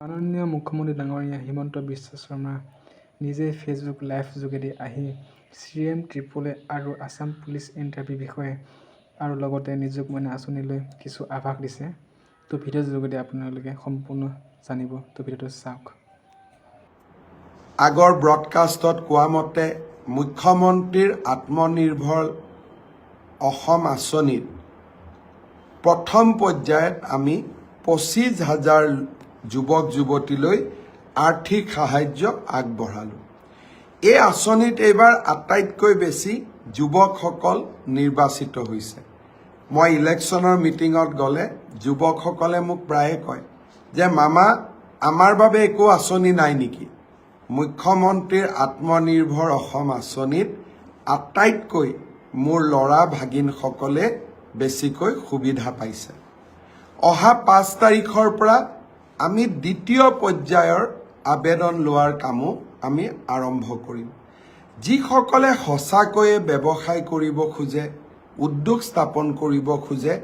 মাননীয় মুখ্যমন্ত্ৰী ডাঙৰীয়া হিমন্ত বিশ্ব শৰ্মা নিজে ফেচবুক লাইভ যোগেদি আহি CM AAA আৰু আছাম পুলিচ ইণ্টাৰভিউ বিষয়ে আৰু লগতে নিযুতমইনা আঁচনিলৈ কিছু আভাস দিছে। তো ভিডিঅ'ৰ যোগেদি আপোনালোকে সম্পূৰ্ণ জানিব। তো ভিডিঅ'টো চাওক। আগৰ ব্ৰডকাষ্টত কোৱা মতে মুখ্যমন্ত্ৰীৰ আত্মনিৰ্ভৰ অসম আঁচনিত প্ৰথম পৰ্যায়ত আমি 25,000 যুৱক যুৱতীলৈ আৰ্থিক সাহায্য আগবঢ়ালোঁ। এই আঁচনিত এইবাৰ আটাইতকৈ বেছি যুৱকসকল নিৰ্বাচিত হৈছে। মই ইলেকশ্যনৰ মিটিঙত গ'লে যুৱকসকলে মোক প্ৰায়ে কয় যে মামা আমাৰ বাবে একো আঁচনি নাই নেকি? মুখ্যমন্ত্ৰীৰ আত্মনিৰ্ভৰ অসম আঁচনিত আটাইতকৈ মোৰ ল'ৰা ভাগিনসকলে বেছিকৈ সুবিধা পাইছে। অহা 5 তাৰিখৰ পৰা আমি দ্বিতীয় পৰ্যায়ৰ আবেদন লোৱাৰ কামো আমি আৰম্ভ কৰিম। যিসকলে সঁচাকৈয়ে ব্যৱসায় কৰিব খোজে, উদ্যোগ স্থাপন কৰিব খোজে,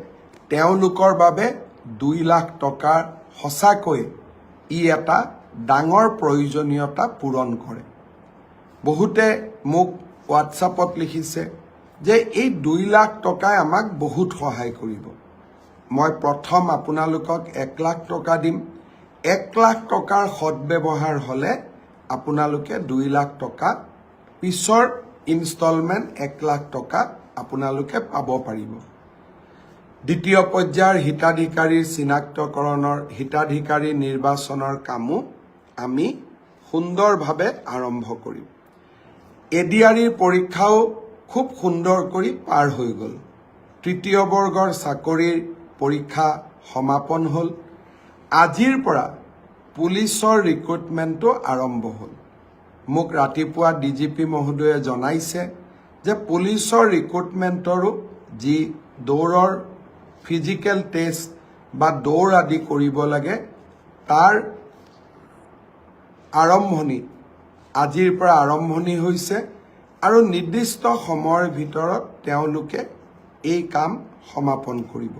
তেওঁলোকৰ বাবে 2 লাখ টকাৰ সঁচাকৈ ই এটা ডাঙৰ প্ৰয়োজনীয়তা পূৰণ কৰে। বহুতে মোক হোৱাটছআপত লিখিছে যে এই 2 লাখ টকাই আমাক বহুত সহায় কৰিব। মই প্ৰথম আপোনালোকক 1 লাখ টকা দিম। 1 লাখ টকাৰ সদব্যৱহাৰ হ'লে আপোনালোকে 2 লাখ টকা পিছৰ ইনষ্টলমেণ্ট 1 লাখ টকা আপোনালোকে পাব পাৰিব। দ্বিতীয় পৰ্যায়ৰ হিতাধিকাৰীৰ চিনাক্তকৰণৰ হিতাধিকাৰী নিৰ্বাচনৰ কামো আমি সুন্দৰভাৱে আৰম্ভ কৰিম। ADREৰ পৰীক্ষাও খুব সুন্দৰ কৰি পাৰ হৈ গ'ল। তৃতীয় বৰ্গৰ চাকৰিৰ পৰীক্ষা সমাপন হ'ল। আজিৰ পৰা পুলিচৰ ৰিক্ৰুটমেণ্টটো আৰম্ভ হ'ল। মোক ৰাতিপুৱা DGP মহোদয়ে জনাইছে যে পুলিচৰ ৰিক্ৰুটমেণ্টৰো যি দৌৰৰ ফিজিকেল টেষ্ট বা দৌৰ আদি কৰিব লাগে তাৰ আৰম্ভণি আজিৰ পৰা আৰম্ভণি হৈছে আৰু নিৰ্দিষ্ট সময়ৰ ভিতৰত তেওঁলোকে এই কাম সমাপন কৰিব।